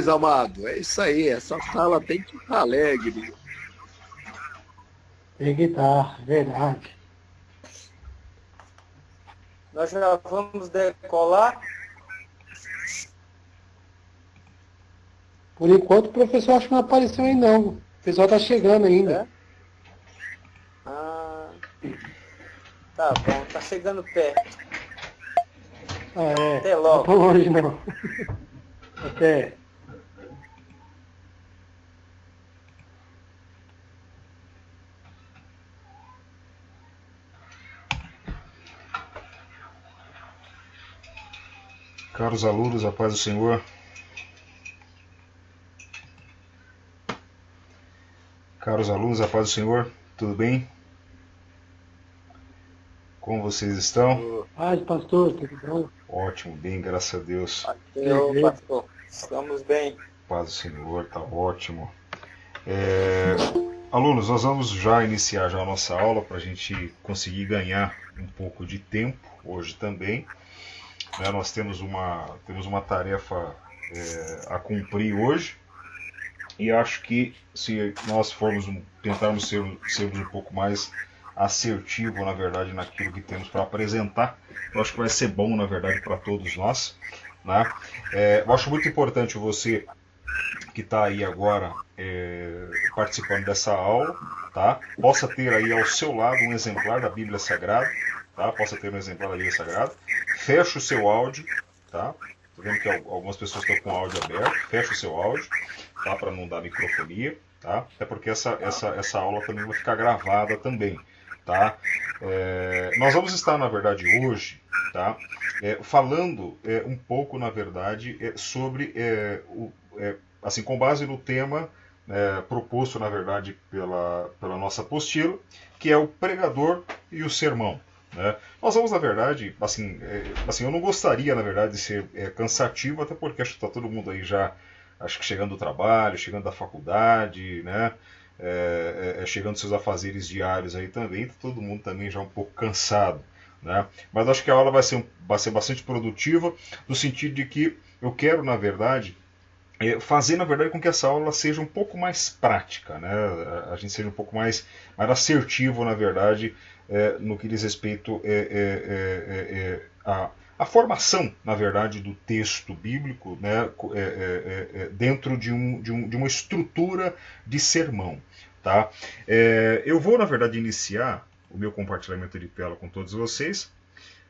amado. É isso aí, essa sala tem que estar alegre. Tem guitarra, verdade. Nós já vamos decolar. Por enquanto, o professor acho que não apareceu aí, não. O pessoal tá chegando ainda. É? Ah, tá bom, tá chegando perto. Ah, é. Até Não logo. tão longe, não. Até. Caros alunos, a paz do Senhor. Caros alunos, a paz do Senhor. Tudo bem? Como vocês estão? Paz, pastor, tudo bom? Ótimo, bem, graças a Deus. Senhor, Beleza. pastor, estamos bem. Paz do Senhor, tá ótimo. Alunos, nós vamos já iniciar já a nossa aula para a gente conseguir ganhar um pouco de tempo hoje também. Né? Nós temos uma tarefa a cumprir hoje e acho que se nós tentarmos sermos um pouco mais assertivo, na verdade, naquilo que temos para apresentar, eu acho que vai ser bom, na verdade, para todos nós. Né? Eu acho muito importante você que está aí agora participando dessa aula, tá? Possa ter aí ao seu lado um exemplar da Bíblia Sagrada, tá? Possa ter um exemplar da Bíblia Sagrada. Feche o seu áudio, tá? Tô vendo que algumas pessoas estão com o áudio aberto. Feche o seu áudio, tá? Para não dar microfonia, tá? Até porque essa aula também vai ficar gravada também, tá? Nós vamos estar, na verdade, hoje, tá? Falando um pouco, na verdade, sobre assim, com base no tema proposto, na verdade, pela nossa apostila, que é o pregador e o sermão. Né? Nós vamos, na verdade, assim, eu não gostaria, na verdade, de ser cansativo, até porque acho que está todo mundo aí já, acho que chegando do trabalho, chegando da faculdade, né? Chegando dos seus afazeres diários aí também, tá todo mundo também já um pouco cansado. Né? Mas acho que a aula vai ser bastante produtiva, no sentido de que eu quero, na verdade, fazer, na verdade, com que essa aula seja um pouco mais prática, né? A gente seja um pouco mais assertivo, na verdade, no que diz respeito à formação, na verdade, do texto bíblico, né? Dentro de uma estrutura de sermão. Tá? Eu vou, na verdade, iniciar o meu compartilhamento de tela com todos vocês.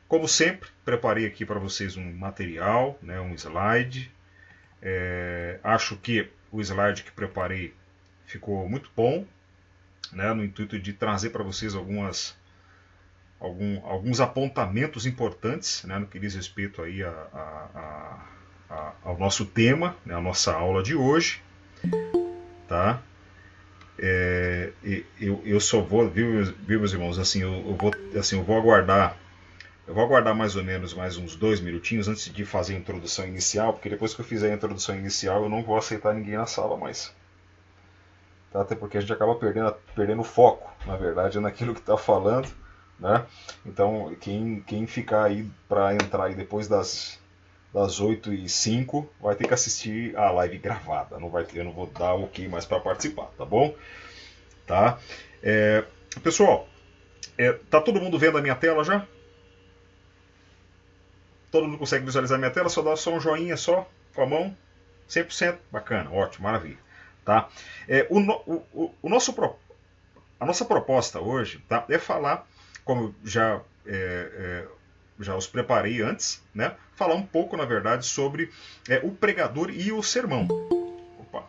Como sempre, preparei aqui para vocês um material, né? Um slide. Acho que o slide que preparei ficou muito bom, né, no intuito de trazer para vocês alguns apontamentos importantes, né, no que diz respeito aí ao nosso tema, né, a nossa aula de hoje. Tá? Eu só vou, viu, meus irmãos, assim, eu vou aguardar. Eu vou aguardar mais ou menos mais uns 2 minutinhos antes de fazer a introdução inicial, porque depois que eu fizer a introdução inicial eu não vou aceitar ninguém na sala mais. Tá? Até porque a gente acaba perdendo foco, na verdade, naquilo que está falando. Né? Então, quem ficar aí para entrar aí depois das 8h05 vai ter que assistir a live gravada. Eu não vou dar ok mais para participar, tá bom? Tá? Pessoal, tá todo mundo vendo a minha tela já? Todo mundo consegue visualizar minha tela? Só dá só um joinha só com a mão. 100%? Bacana, ótimo, maravilha. Tá? A nossa proposta hoje, tá, é falar, como eu já os preparei antes, né, falar um pouco, na verdade, sobre o pregador e o sermão. Opa.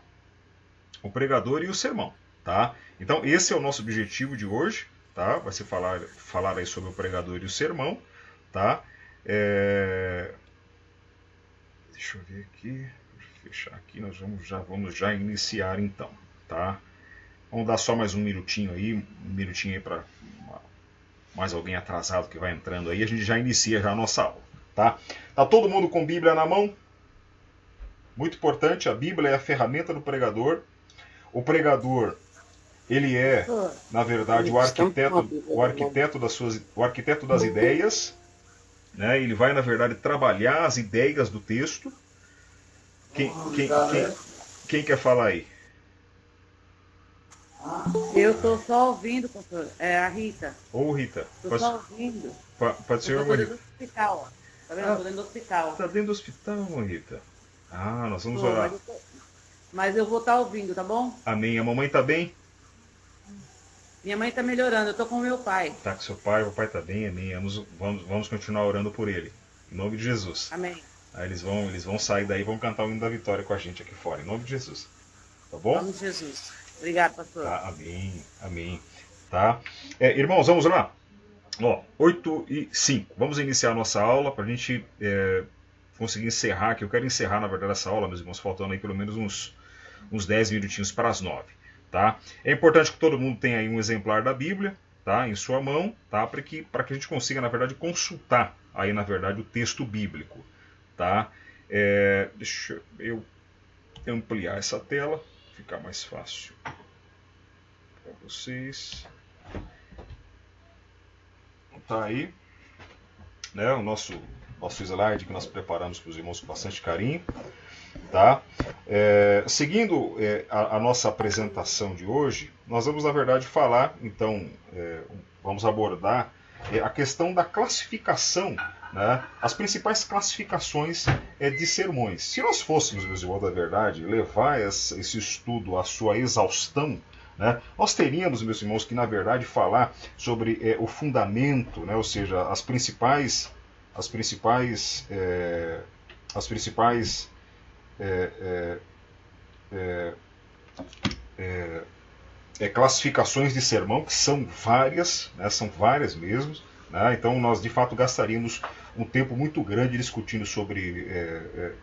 O pregador e o sermão. Tá? Então, esse é o nosso objetivo de hoje. Tá? Vai ser falar aí sobre o pregador e o sermão. Tá? Deixa eu ver aqui, fechar aqui, nós vamos já iniciar então, tá? Vamos dar só mais um minutinho aí para mais alguém atrasado que vai entrando aí, a gente já inicia já a nossa aula, tá? Tá todo mundo com Bíblia na mão? Muito importante, a Bíblia é a ferramenta do pregador. O pregador, ele é, na verdade, o arquiteto das ideias. Né? Ele vai, na verdade, trabalhar as ideias do texto. Quem, quem, quem, quem quer falar aí? Eu estou só ouvindo, pastor. É a Rita. Ô, Rita. Estou só ouvindo. Pode ser Eu uma estou Rita. dentro do hospital, ó. Tá vendo? Estou dentro do hospital. Tá dentro do hospital, Rita. Ah, nós vamos Tô, orar. mas eu vou estar ouvindo, tá bom? Amém. A mamãe tá bem? Minha mãe tá melhorando, eu tô com o meu pai. Tá com seu pai, o pai tá bem, amém. Vamos continuar orando por ele. Em nome de Jesus. Amém. Aí eles vão sair daí e vão cantar o hino da vitória com a gente aqui fora. Em nome de Jesus. Tá bom? Em nome de Jesus. Obrigado, pastor. Tá, amém, amém. Tá? Irmãos, vamos lá. Ó, 8h05. Vamos iniciar a nossa aula para a gente conseguir encerrar, que eu quero encerrar, na verdade, essa aula, meus irmãos, faltando aí pelo menos uns 10 minutinhos para as 9. Tá? É importante que todo mundo tenha aí um exemplar da Bíblia, tá, em sua mão, tá, para que a gente consiga, na verdade, consultar aí, na verdade, o texto bíblico. Tá? Deixa eu ampliar essa tela, ficar mais fácil para vocês. Tá aí, né, o nosso slide que nós preparamos para os irmãos com bastante carinho. Tá? Seguindo a nossa apresentação de hoje, nós vamos, na verdade, falar, então, vamos abordar a questão da classificação, né, as principais classificações de sermões. Se nós fôssemos, meus irmãos, da verdade, levar esse estudo à sua exaustão, né, nós teríamos, meus irmãos, que, na verdade, falar sobre o fundamento, né, ou seja, as principais classificações de sermão, que são várias, né, são várias mesmo, né, então nós de fato gastaríamos um tempo muito grande discutindo sobre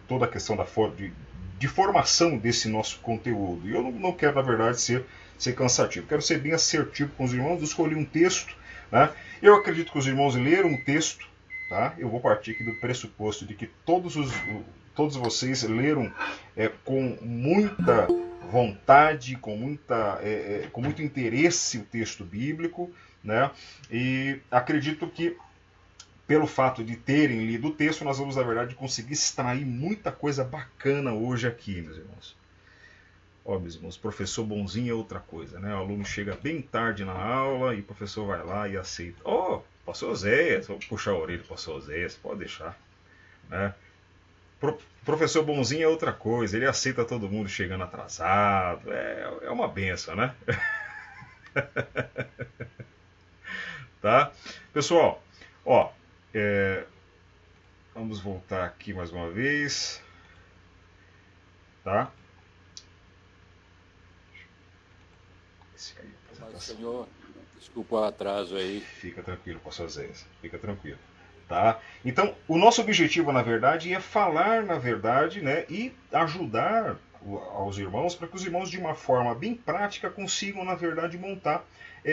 toda a questão de formação desse nosso conteúdo. E eu não quero, na verdade, ser cansativo, quero ser bem assertivo com os irmãos, escolhi um texto, né, eu acredito que os irmãos leram o texto, tá, eu vou partir aqui do pressuposto de que todos vocês leram com muita vontade, com muito interesse o texto bíblico, né? E acredito que, pelo fato de terem lido o texto, nós vamos, na verdade, conseguir extrair muita coisa bacana hoje aqui, meus irmãos. Ó, meus irmãos, professor bonzinho é outra coisa, né? O aluno chega bem tarde na aula e o professor vai lá e aceita. Ó, pastor Oséias, vou puxar a orelha do pastor Oséias, pode deixar, né? Professor bonzinho é outra coisa, ele aceita todo mundo chegando atrasado, é uma benção, né? Tá? Pessoal, ó, vamos voltar aqui mais uma vez, tá? Mas, senhor, desculpa o atraso aí. Fica tranquilo, pastor Zéias, fica tranquilo. Tá? Então, o nosso objetivo, na verdade, é falar, na verdade, né, e ajudar aos irmãos para que os irmãos, de uma forma bem prática, consigam, na verdade, montar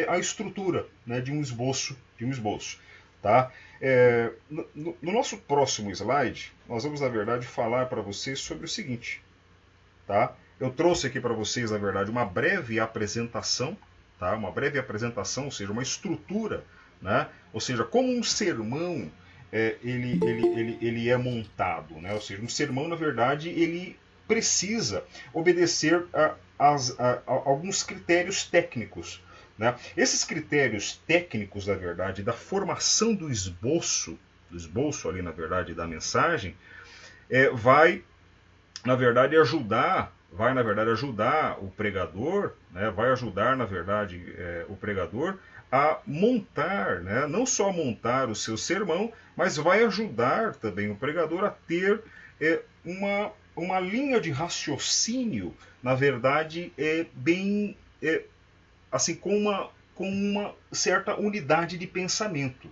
a estrutura, né, de um esboço. Tá? No nosso próximo slide, nós vamos, na verdade, falar para vocês sobre o seguinte. Tá? Eu trouxe aqui para vocês, na verdade, uma breve apresentação, tá? Uma breve apresentação, ou seja, uma estrutura, né? Ou seja, como um sermão ele é montado, né? Ou seja, um sermão, na verdade, ele precisa obedecer a alguns critérios técnicos, né? Esses critérios técnicos, na verdade, da formação do esboço ali, na verdade, da mensagem, vai, na verdade, ajudar o pregador, né? Vai ajudar, na verdade, o pregador a montar, né? Não só montar o seu sermão, mas vai ajudar também o pregador a ter uma linha de raciocínio, na verdade, bem assim, com uma certa unidade de pensamento.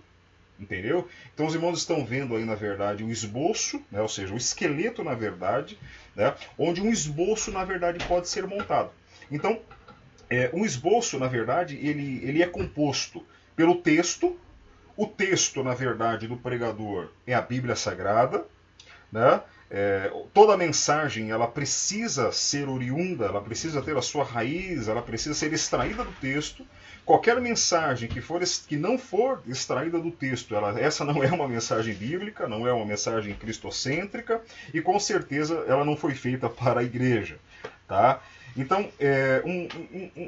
Entendeu? Então os irmãos estão vendo aí, na verdade, o esboço, né? Ou seja, o esqueleto, na verdade, né? Onde um esboço, na verdade, pode ser montado. Então, um esboço, na verdade, ele é composto pelo texto. O texto, na verdade, do pregador é a Bíblia Sagrada, né? toda mensagem ela precisa ser oriunda, ela precisa ter a sua raiz, ela precisa ser extraída do texto. Qualquer mensagem que não for extraída do texto, essa não é uma mensagem bíblica, não é uma mensagem cristocêntrica, e com certeza ela não foi feita para a igreja. Tá? Então,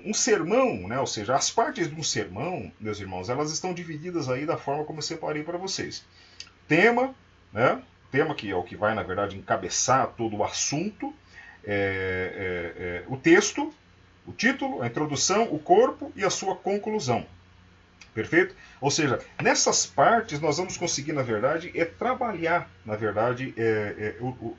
um sermão, né, ou seja, as partes de um sermão, meus irmãos, elas estão divididas aí da forma como eu separei para vocês. Tema, né? Tema que é o que vai, na verdade, encabeçar todo o assunto, o texto, o título, a introdução, o corpo e a sua conclusão. Perfeito? Ou seja, nessas partes nós vamos conseguir, na verdade, trabalhar, na verdade,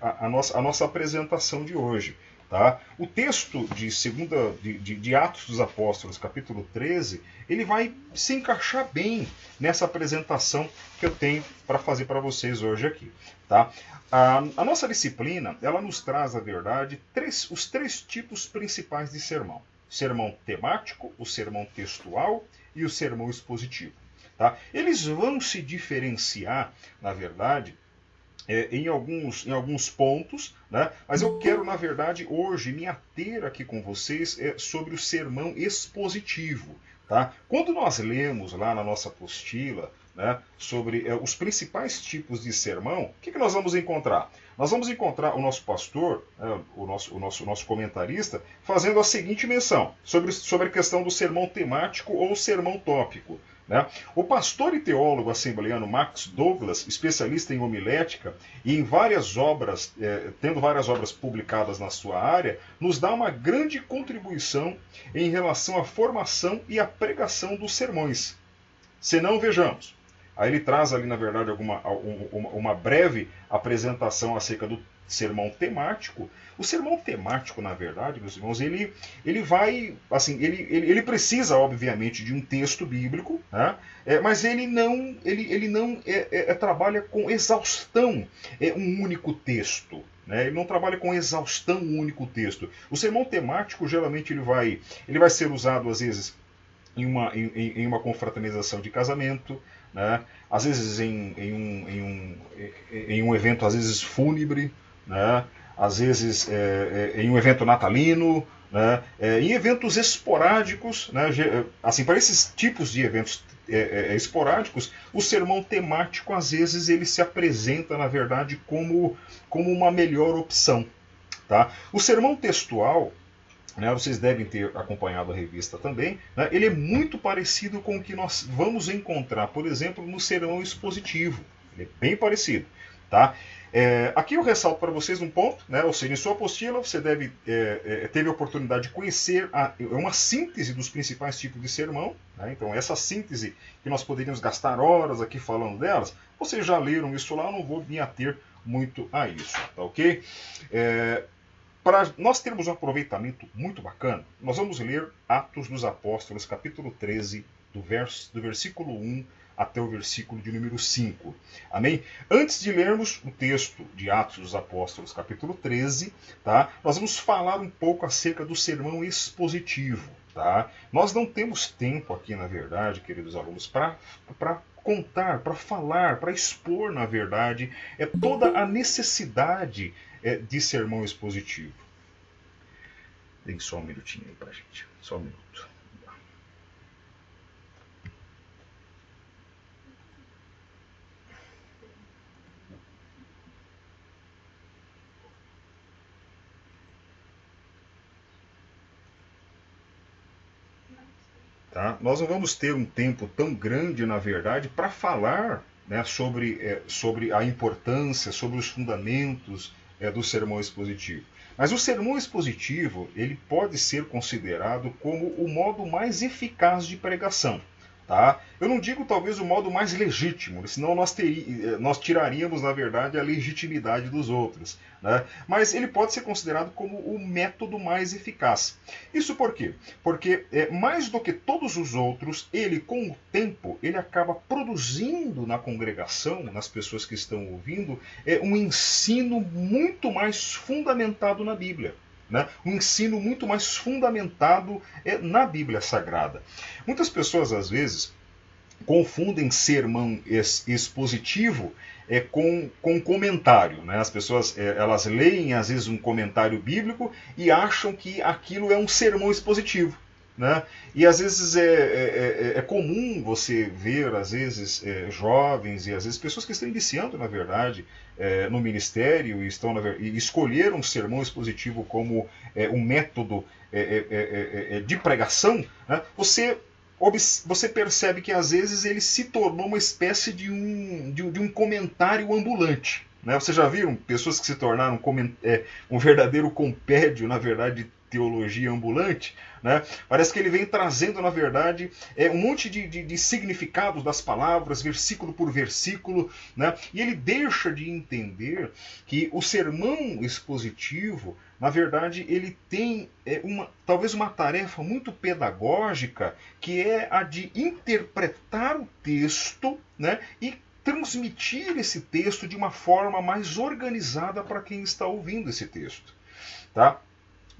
a nossa apresentação de hoje. Tá? O texto de Atos dos Apóstolos, capítulo 13, ele vai se encaixar bem nessa apresentação que eu tenho para fazer para vocês hoje aqui. Tá? A nossa disciplina, ela nos traz, na verdade, os três tipos principais de sermão. O sermão temático, o sermão textual e o sermão expositivo. Tá? Eles vão se diferenciar, na verdade, em alguns pontos, né? Mas eu quero, na verdade, hoje me ater aqui com vocês sobre o sermão expositivo. Tá? Quando nós lemos lá na nossa apostila, né, sobre os principais tipos de sermão, o que nós vamos encontrar? Nós vamos encontrar o nosso pastor, o nosso comentarista, fazendo a seguinte menção sobre a questão do sermão temático ou sermão tópico. Né? O pastor e teólogo assembleano Max Douglas, especialista em homilética e em várias obras, tendo várias obras publicadas na sua área, nos dá uma grande contribuição em relação à formação e à pregação dos sermões. Se não, vejamos. Aí ele traz ali, na verdade, uma breve apresentação acerca do sermão temático. O sermão temático, na verdade, meus irmãos, ele vai, assim, ele precisa, obviamente, de um texto bíblico, né? Mas ele não trabalha com exaustão um único texto. Né? Ele não trabalha com exaustão um único texto. O sermão temático, geralmente, ele vai ser usado, às vezes, em uma confraternização de casamento, né? Às vezes em um evento, às vezes fúnebre, né? Às vezes em um evento natalino, né? Em eventos esporádicos, né? Assim, para esses tipos de eventos esporádicos, o sermão temático, às vezes, ele se apresenta, na verdade, como uma melhor opção. Tá? O sermão textual, né, vocês devem ter acompanhado a revista também, né, ele é muito parecido com o que nós vamos encontrar, por exemplo, no sermão expositivo. Ele é bem parecido. Tá? Aqui eu ressalto para vocês um ponto, né, ou seja, em sua apostila você teve a oportunidade de conhecer uma síntese dos principais tipos de sermão. Né? Então essa síntese que nós poderíamos gastar horas aqui falando delas, vocês já leram isso lá, eu não vou me ater muito a isso. Tá, ok? Para nós termos um aproveitamento muito bacana, nós vamos ler Atos dos Apóstolos, capítulo 13, do versículo 1 até o versículo de número 5. Amém? Antes de lermos o texto de Atos dos Apóstolos, capítulo 13, tá? Nós vamos falar um pouco acerca do sermão expositivo. Tá? Nós não temos tempo aqui, na verdade, queridos alunos, para contar, para falar, para expor, na verdade, toda a necessidade de sermão expositivo. Dê só um minutinho aí para a gente. Só um minuto. Tá? Nós não vamos ter um tempo tão grande, na verdade, para falar, né, sobre a importância, sobre os fundamentos do sermão expositivo. Mas o sermão expositivo, ele pode ser considerado como o modo mais eficaz de pregação. Tá? Eu não digo talvez o modo mais legítimo, senão nós tiraríamos, na verdade, a legitimidade dos outros. Né? Mas ele pode ser considerado como o método mais eficaz. Isso por quê? Porque mais do que todos os outros, ele com o tempo, ele acaba produzindo na congregação, nas pessoas que estão ouvindo, um ensino muito mais fundamentado na Bíblia. Né? Um ensino muito mais fundamentado na Bíblia Sagrada. Muitas pessoas, às vezes, confundem sermão expositivo com comentário, né? As pessoas elas leem às vezes um comentário bíblico e acham que aquilo é um sermão expositivo, né? E às vezes é comum você ver, às vezes, jovens e às vezes pessoas que estão iniciando, na verdade, no ministério e escolheram o sermão expositivo como um método de pregação, né? Você percebe que às vezes ele se tornou uma espécie de um comentário ambulante, né? Vocês já viram pessoas que se tornaram um verdadeiro compêndio, na verdade, de teologia ambulante, né? Parece que ele vem trazendo, na verdade, um monte de significados das palavras, versículo por versículo, né? E ele deixa de entender que o sermão expositivo, na verdade, ele tem talvez uma tarefa muito pedagógica, que é a de interpretar o texto, né? E transmitir esse texto de uma forma mais organizada para quem está ouvindo esse texto, tá?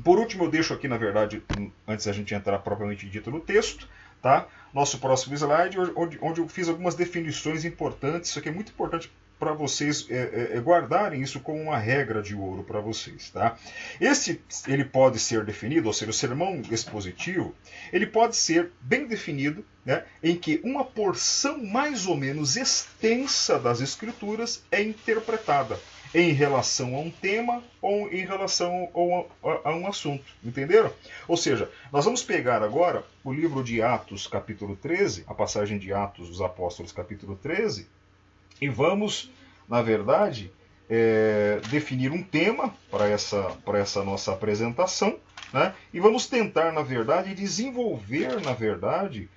Por último, eu deixo aqui, na verdade, antes da gente entrar propriamente dito no texto, tá? Nosso próximo slide, onde eu fiz algumas definições importantes. Isso aqui é muito importante para vocês guardarem isso como uma regra de ouro para vocês, tá? Ele pode ser definido, ou seja, o sermão expositivo, ele pode ser bem definido, né, em que uma porção mais ou menos extensa das Escrituras é interpretada em relação a um tema ou em relação a um assunto, entenderam? Ou seja, nós vamos pegar agora o livro de Atos, capítulo 13, a passagem de Atos dos Apóstolos, capítulo 13, e vamos, na verdade, definir um tema para essa nossa apresentação, né? E vamos tentar, na verdade, desenvolver, na verdade,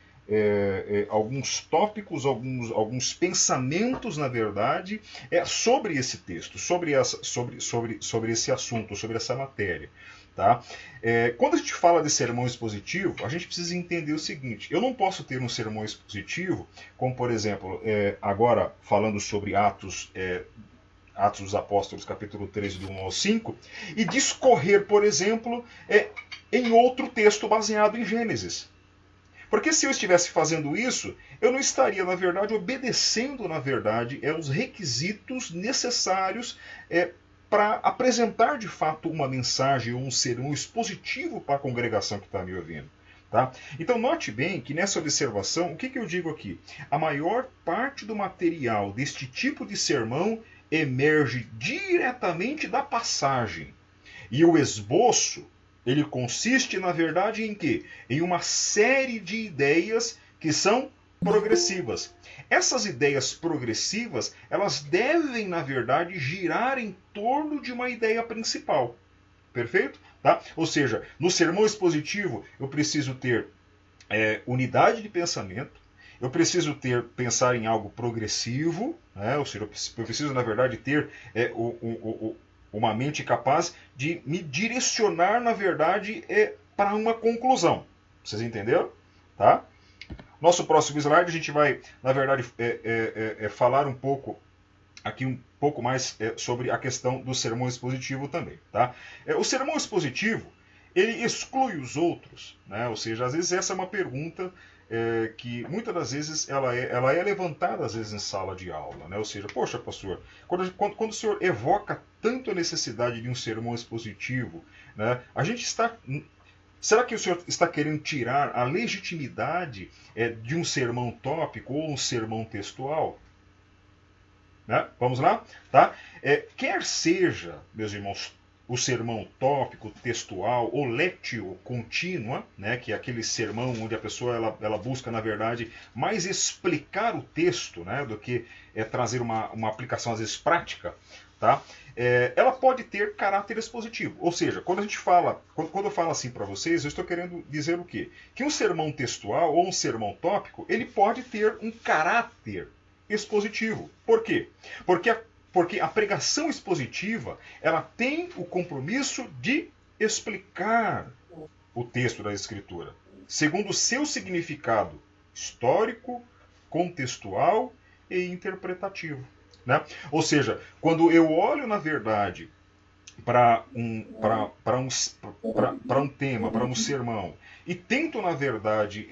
alguns tópicos, alguns pensamentos, na verdade, sobre esse texto, sobre esse assunto, sobre essa matéria. Tá? Quando a gente fala de sermão expositivo, a gente precisa entender o seguinte: eu não posso ter um sermão expositivo, como por exemplo, agora falando sobre Atos dos Apóstolos, capítulo 13, do 1 ao 5, e discorrer, por exemplo, em outro texto baseado em Gênesis. Porque se eu estivesse fazendo isso, eu não estaria, na verdade, obedecendo, na verdade, os requisitos necessários para apresentar, de fato, uma mensagem ou um sermão expositivo para a congregação que está me ouvindo. Tá? Então, note bem que nessa observação, o que eu digo aqui? A maior parte do material deste tipo de sermão emerge diretamente da passagem. E o esboço, ele consiste, na verdade, em quê? Em uma série de ideias que são progressivas. Essas ideias progressivas, elas devem, na verdade, girar em torno de uma ideia principal. Perfeito? Tá? Ou seja, no sermão expositivo, eu preciso ter unidade de pensamento, eu preciso pensar em algo progressivo, né? Ou seja, eu preciso, na verdade, ter uma mente capaz de me direcionar, na verdade, para uma conclusão. Vocês entenderam? Tá? Nosso próximo slide, a gente vai, na verdade, falar um pouco mais sobre a questão do sermão expositivo também. Tá? O sermão expositivo, ele exclui os outros, né? Ou seja, às vezes essa é uma pergunta que muitas das vezes ela é levantada às vezes em sala de aula, né? Ou seja, poxa, pastor, quando o senhor evoca tanto a necessidade de um sermão expositivo, né, será que o senhor está querendo tirar a legitimidade de um sermão tópico ou um sermão textual? Né? Vamos lá? Tá? Quer seja, meus irmãos, o sermão tópico, textual, ou lectio contínua, né, que é aquele sermão onde a pessoa ela busca, na verdade, mais explicar o texto, né, do que trazer uma aplicação, às vezes, prática, tá? Ela pode ter caráter expositivo. Ou seja, quando eu falo assim para vocês, eu estou querendo dizer o quê? Que um sermão textual ou um sermão tópico, ele pode ter um caráter expositivo. Por quê? Porque a pregação expositiva, ela tem o compromisso de explicar o texto da Escritura, segundo o seu significado histórico, contextual e interpretativo. Né? Ou seja, quando eu olho, na verdade, para para um tema, para um sermão, e tento, na verdade,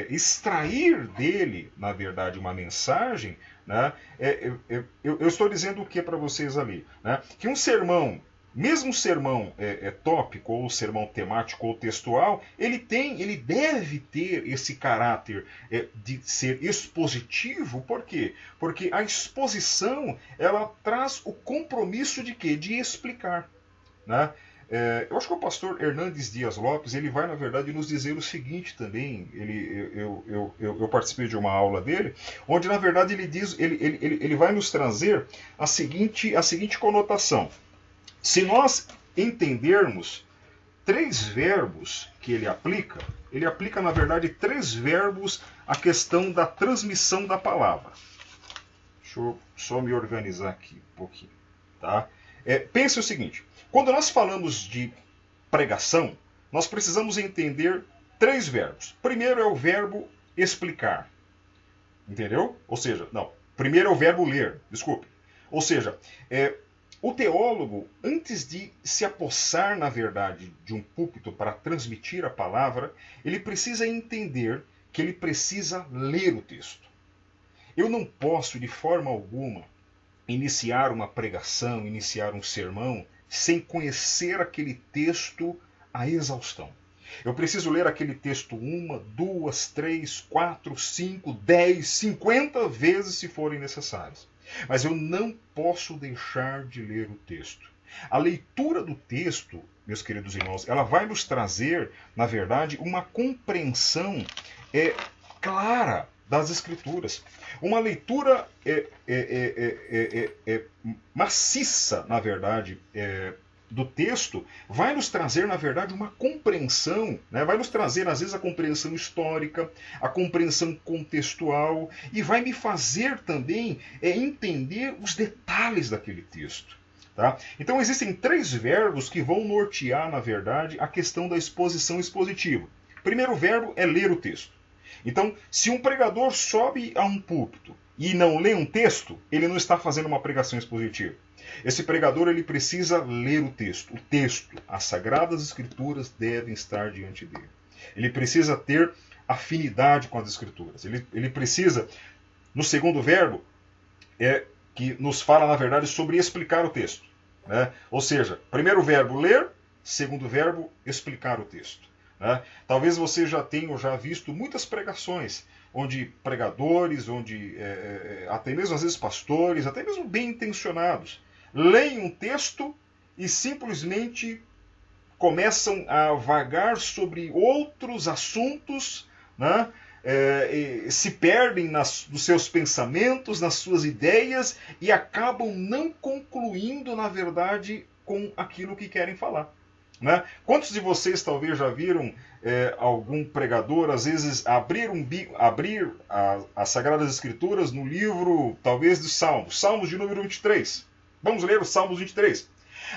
extrair dele, na verdade, uma mensagem, né, eu estou dizendo o que para vocês ali? Né, que um sermão, mesmo um sermão tópico, ou sermão temático ou textual, ele deve ter esse caráter de ser expositivo. Por quê? Porque a exposição, ela traz o compromisso de quê? De explicar. Né? Eu acho que o pastor Hernandes Dias Lopes, ele vai, na verdade, nos dizer o seguinte também. Eu participei de uma aula dele, onde, na verdade, ele vai nos trazer a seguinte conotação. Se nós entendermos 3 verbos que ele aplica, na verdade, 3 verbos à questão da transmissão da palavra. Deixa eu só me organizar aqui um pouquinho. Tá? Pense o seguinte, quando nós falamos de pregação, nós precisamos entender 3 verbos. Primeiro é o verbo explicar. Entendeu? Ou seja, não, primeiro é o verbo ler, desculpe. Ou seja, o teólogo, antes de se apossar, na verdade, de um púlpito para transmitir a palavra, ele precisa entender que ele precisa ler o texto. Eu não posso, de forma alguma, iniciar uma pregação, iniciar um sermão, sem conhecer aquele texto à exaustão. Eu preciso ler aquele texto 1, 2, 3, 4, 5, 10, 50 vezes, se forem necessárias. Mas eu não posso deixar de ler o texto. A leitura do texto, meus queridos irmãos, ela vai nos trazer, na verdade, uma compreensão clara das Escrituras. Uma leitura maciça, na verdade, do texto, vai nos trazer, na verdade, uma compreensão, né? Vai nos trazer, às vezes, a compreensão histórica, a compreensão contextual, e vai me fazer também entender os detalhes daquele texto. Tá? Então, existem 3 verbos que vão nortear, na verdade, a questão da exposição expositiva. O primeiro verbo é ler o texto. Então, se um pregador sobe a um púlpito e não lê um texto, ele não está fazendo uma pregação expositiva. Esse pregador, ele precisa ler o texto. O texto, as Sagradas Escrituras devem estar diante dele. Ele precisa ter afinidade com as Escrituras. Ele precisa, no segundo verbo, que nos fala, na verdade, sobre explicar o texto. Né? Ou seja, primeiro verbo, ler, segundo verbo, explicar o texto. Né? Talvez você já tenha visto muitas pregações, onde pregadores, até mesmo às vezes pastores, até mesmo bem intencionados, leem um texto e simplesmente começam a vagar sobre outros assuntos, né? Se perdem nos seus pensamentos, nas suas ideias, e acabam não concluindo, na verdade, com aquilo que querem falar. Né? Quantos de vocês talvez já viram algum pregador, às vezes, abrir as Sagradas Escrituras no livro, talvez, de Salmos de número 23. Vamos ler os Salmos 23.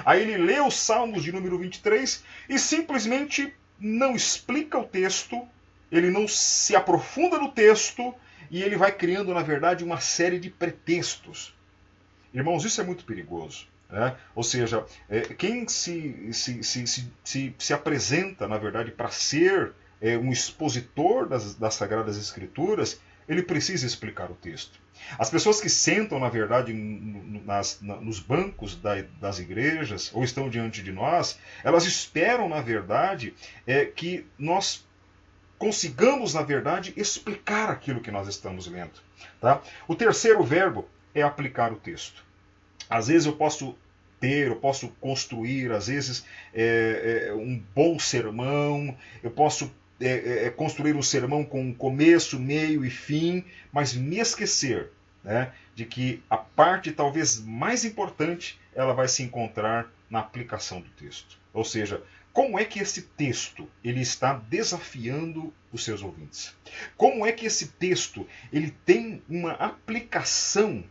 Aí ele lê os Salmos de número 23 e simplesmente não explica o texto, ele não se aprofunda no texto, e ele vai criando, na verdade, uma série de pretextos. Irmãos, isso é muito perigoso. Né? Ou seja, quem se apresenta, na verdade, para ser um expositor das Sagradas Escrituras, ele precisa explicar o texto. As pessoas que sentam, na verdade, nos bancos das igrejas, ou estão diante de nós, elas esperam, na verdade, que nós consigamos, na verdade, explicar aquilo que nós estamos lendo. Tá? O terceiro verbo é aplicar o texto. Às vezes eu posso construir, às vezes, um bom sermão, eu posso construir um sermão com começo, meio e fim, mas me esquecer, né, de que a parte talvez mais importante, ela vai se encontrar na aplicação do texto. Ou seja, como é que esse texto ele está desafiando os seus ouvintes? Como é que esse texto ele tem uma aplicação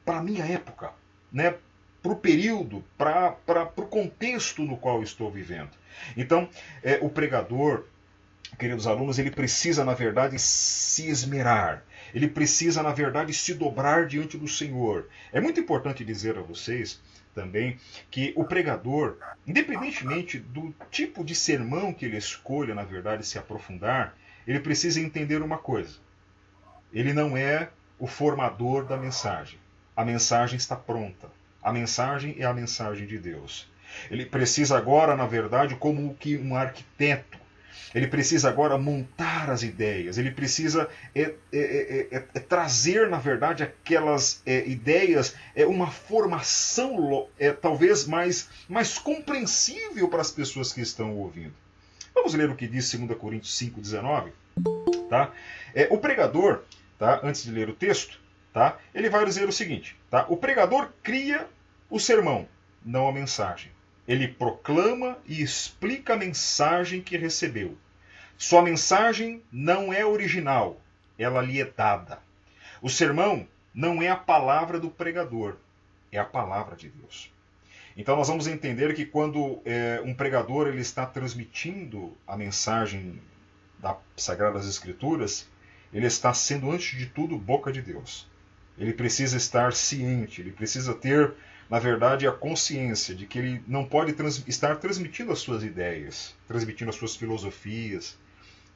para a minha época, né? Para o período, para o contexto no qual eu estou vivendo. Então, o pregador, queridos alunos, ele precisa, na verdade, se esmerar. Ele precisa, na verdade, se dobrar diante do Senhor. É muito importante dizer a vocês também que o pregador, independentemente do tipo de sermão que ele escolha, na verdade, se aprofundar, ele precisa entender uma coisa. Ele não é o formador da mensagem. A mensagem está pronta. A mensagem é a mensagem de Deus. Ele precisa agora, na verdade, como que um arquiteto, ele precisa agora montar as ideias, ele precisa trazer, na verdade, aquelas ideias, uma formação talvez mais compreensível para as pessoas que estão ouvindo. Vamos ler o que diz 2 Coríntios 5,19. Tá? O pregador, tá? Antes de ler o texto, tá? Ele vai dizer o seguinte, tá? O pregador cria o sermão, não a mensagem. Ele proclama e explica a mensagem que recebeu. Sua mensagem não é original, ela lhe é dada. O sermão não é a palavra do pregador, é a palavra de Deus. Então nós vamos entender que quando um pregador ele está transmitindo a mensagem das Sagradas Escrituras, ele está sendo, antes de tudo, boca de Deus. Ele precisa estar ciente, ele precisa ter, na verdade, a consciência de que ele não pode estar transmitindo as suas ideias, transmitindo as suas filosofias,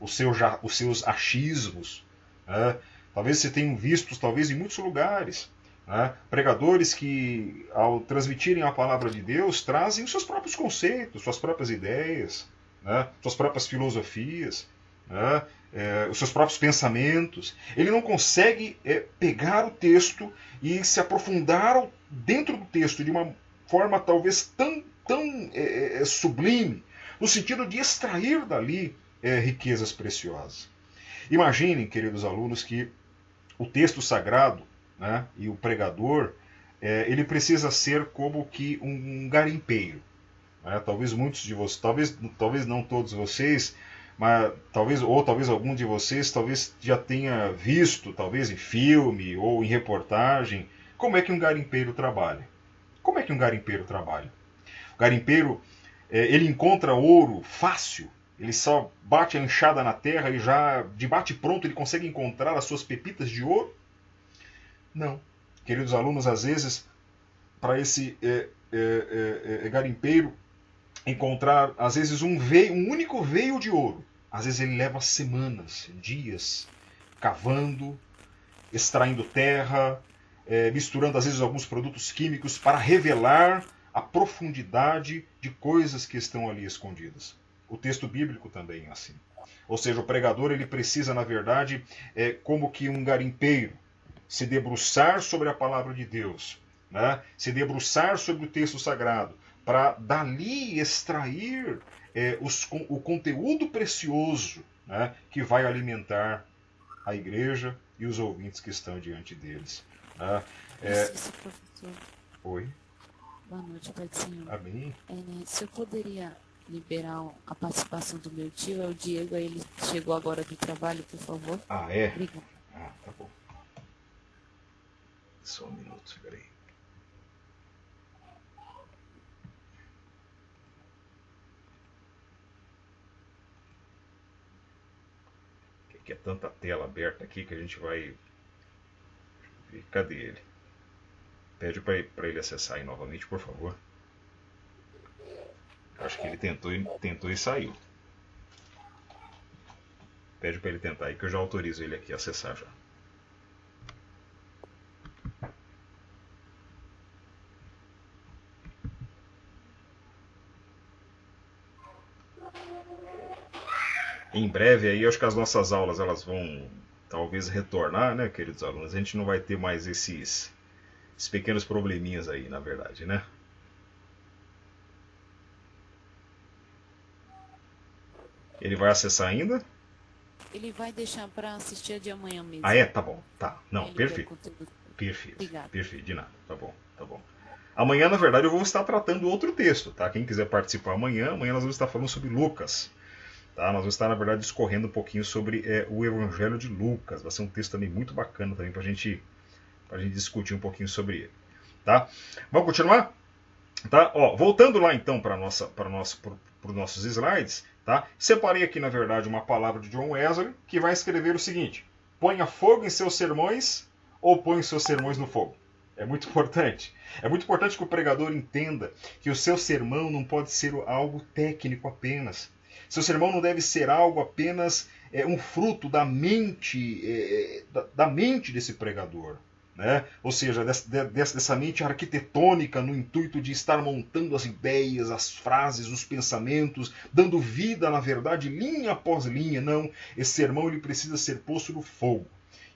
os seus achismos. Né? Talvez você tenha visto, talvez em muitos lugares, né? Pregadores que, ao transmitirem a palavra de Deus, trazem os seus próprios conceitos, suas próprias ideias, né? Suas próprias filosofias, né? Os seus próprios pensamentos. Ele não consegue pegar o texto e se aprofundar dentro do texto de uma forma talvez tão sublime, no sentido de extrair dali riquezas preciosas. Imaginem, queridos alunos, que o texto sagrado, né, e o pregador, ele precisa ser como que um garimpeiro. Né? Talvez muitos de vocês, talvez não todos vocês, mas talvez algum de vocês talvez já tenha visto, talvez em filme ou em reportagem, como é que um garimpeiro trabalha. Como é que um garimpeiro trabalha? O garimpeiro, ele encontra ouro fácil, ele só bate a enxada na terra e já, de bate-pronto, ele consegue encontrar as suas pepitas de ouro? Não. Queridos alunos, às vezes, para esse garimpeiro encontrar, às vezes, um único veio de ouro, às vezes ele leva semanas, dias, cavando, extraindo terra, misturando, às vezes, alguns produtos químicos para revelar a profundidade de coisas que estão ali escondidas. O texto bíblico também é assim. Ou seja, o pregador ele precisa, na verdade, como que um garimpeiro, se debruçar sobre a palavra de Deus, né? Se debruçar sobre o texto sagrado, para dali extrair o conteúdo precioso, né? Que vai alimentar a igreja e os ouvintes que estão diante deles. Né? Professor. Oi. Boa noite, Pai do Senhor. Amém. Se eu poderia liberar a participação do meu tio, é o Diego, ele chegou agora do trabalho, por favor. Ah, é? Obrigado. Ah, tá bom. Só um minuto, peraí. Que é tanta tela aberta aqui que a gente vai ver. Cadê ele? Pede para ele acessar aí novamente, por favor. Acho que ele tentou e saiu. Pede para ele tentar aí que eu já autorizo ele aqui a acessar já. Em breve aí, acho que as nossas aulas elas vão talvez retornar, né, queridos alunos? A gente não vai ter mais esses pequenos probleminhas aí, na verdade, né? Ele vai acessar ainda? Ele vai deixar para assistir a de amanhã mesmo. Ah, é? Tá bom. Tá. Não, Ele perfeito. quer conteúdo. Perfeito. Obrigada. Perfeito, de nada. Tá bom, tá bom. Amanhã, na verdade, eu vou estar tratando outro texto, tá? Quem quiser participar amanhã nós vamos estar falando sobre Lucas. Tá? Nós vamos estar, na verdade, discorrendo um pouquinho sobre o Evangelho de Lucas. Vai ser um texto também muito bacana também para a gente discutir um pouquinho sobre ele. Tá? Vamos continuar? Tá? Ó, voltando lá então para os nossos slides, tá? Separei aqui, na verdade, uma palavra de John Wesley que vai escrever o seguinte: ponha fogo em seus sermões ou põe seus sermões no fogo. É muito importante. É muito importante que o pregador entenda que o seu sermão não pode ser algo técnico apenas. Seu sermão não deve ser algo apenas um fruto da mente, da mente desse pregador. Né? Ou seja, dessa mente arquitetônica no intuito de estar montando as ideias, as frases, os pensamentos, dando vida, na verdade, linha após linha. Não, esse sermão ele precisa ser posto no fogo.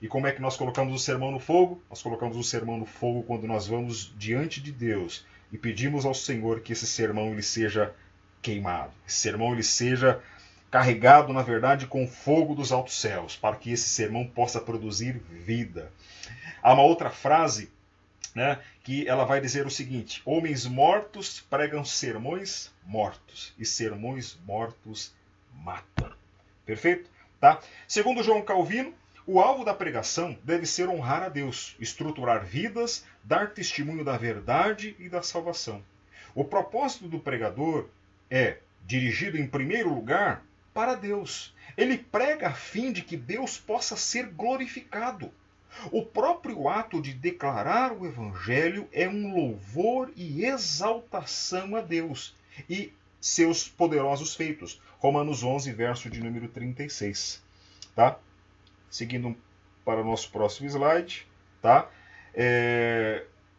E como é que nós colocamos o sermão no fogo? Nós colocamos o sermão no fogo quando nós vamos diante de Deus e pedimos ao Senhor que esse sermão ele seja queimado. Esse sermão ele seja carregado, na verdade, com o fogo dos altos céus, para que esse sermão possa produzir vida. Há uma outra frase, né, que ela vai dizer o seguinte: homens mortos pregam sermões mortos, e sermões mortos matam. Perfeito? Tá? Segundo João Calvino, o alvo da pregação deve ser honrar a Deus, estruturar vidas, dar testemunho da verdade e da salvação. O propósito do pregador é dirigido em primeiro lugar para Deus. Ele prega a fim de que Deus possa ser glorificado. O próprio ato de declarar o Evangelho é um louvor e exaltação a Deus e seus poderosos feitos. Romanos 11, verso de número 36. Tá? Seguindo para o nosso próximo slide. Tá?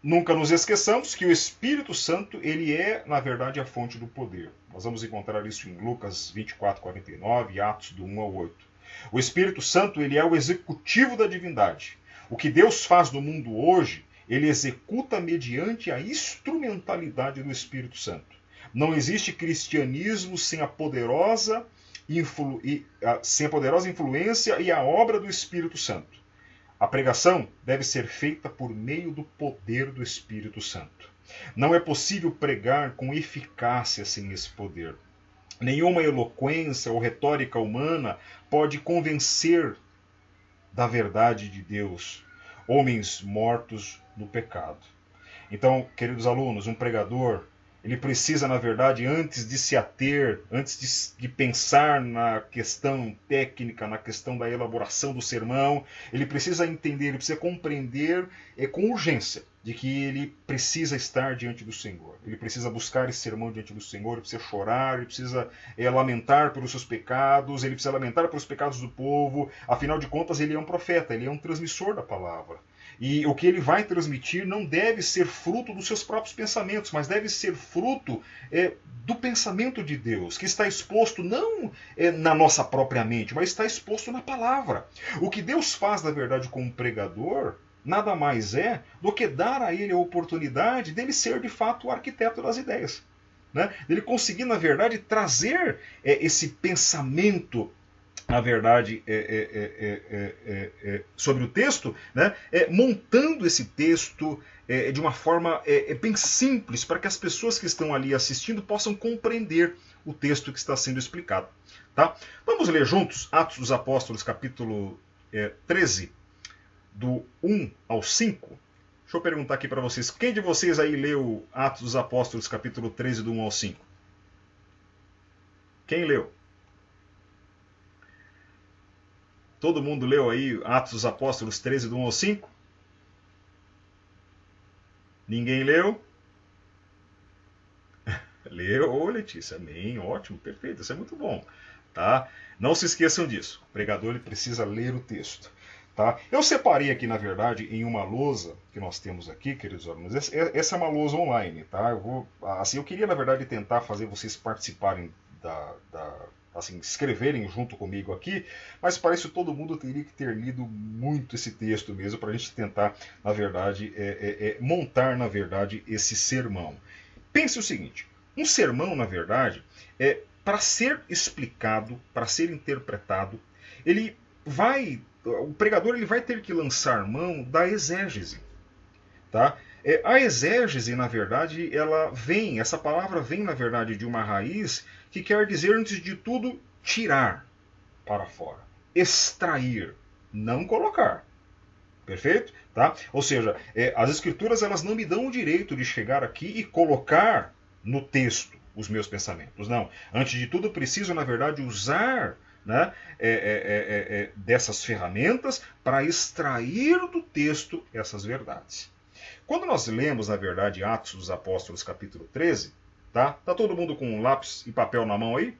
Nunca nos esqueçamos que o Espírito Santo ele é, na verdade, a fonte do poder. Nós vamos encontrar isso em Lucas 24, 49 e Atos do 1 ao 8. O Espírito Santo ele é o executivo da divindade. O que Deus faz no mundo hoje, ele executa mediante a instrumentalidade do Espírito Santo. Não existe cristianismo sem a poderosa influência e a obra do Espírito Santo. A pregação deve ser feita por meio do poder do Espírito Santo. Não é possível pregar com eficácia sem esse poder. Nenhuma eloquência ou retórica humana pode convencer da verdade de Deus homens mortos no pecado. Então, queridos alunos, um pregador, ele precisa, na verdade, antes de se ater, antes de pensar na questão técnica, na questão da elaboração do sermão, ele precisa entender, ele precisa compreender com urgência de que ele precisa estar diante do Senhor. Ele precisa buscar esse sermão diante do Senhor, ele precisa chorar, ele precisa lamentar pelos seus pecados, ele precisa lamentar pelos pecados do povo. Afinal de contas, ele é um profeta, ele é um transmissor da palavra. E o que ele vai transmitir não deve ser fruto dos seus próprios pensamentos, mas deve ser fruto do pensamento de Deus, que está exposto não na nossa própria mente, mas está exposto na palavra. O que Deus faz, na verdade, com um pregador, nada mais é do que dar a ele a oportunidade dele ser, de fato, o arquiteto das ideias. Né? Ele conseguir, na verdade, trazer esse pensamento, na verdade, sobre o texto, né? Montando esse texto de uma forma bem simples, para que as pessoas que estão ali assistindo possam compreender o texto que está sendo explicado. Tá? Vamos ler juntos Atos dos Apóstolos, capítulo 13, do 1 ao 5. Deixa eu perguntar aqui para vocês, quem de vocês aí leu Atos dos Apóstolos, capítulo 13, do 1 ao 5? Quem leu? Todo mundo leu aí Atos dos Apóstolos 13, do 1 ao 5? Ninguém leu? Leu, ô Letícia, amém, ótimo, perfeito, isso é muito bom. Tá? Não se esqueçam disso, o pregador ele precisa ler o texto. Tá? Eu separei aqui, na verdade, em uma lousa que nós temos aqui, queridos alunos. Essa é uma lousa online. Tá? Eu queria, na verdade, tentar fazer vocês participarem assim, escreverem junto comigo aqui, mas parece que todo mundo teria que ter lido muito esse texto mesmo, para a gente tentar, na verdade, montar, na verdade, esse sermão. Pense o seguinte, um sermão, na verdade, para ser explicado, para ser interpretado, o pregador ele vai ter que lançar mão da exégese. Tá? A exégese, na verdade, essa palavra vem, na verdade, de uma raiz que quer dizer, antes de tudo, tirar para fora, extrair, não colocar. Perfeito? Tá? Ou seja, as escrituras elas não me dão o direito de chegar aqui e colocar no texto os meus pensamentos. Não. Antes de tudo, eu preciso, na verdade, usar, né, dessas ferramentas para extrair do texto essas verdades. Quando nós lemos, na verdade, Atos dos Apóstolos, capítulo 13, tá? Tá todo mundo com lápis e papel na mão aí?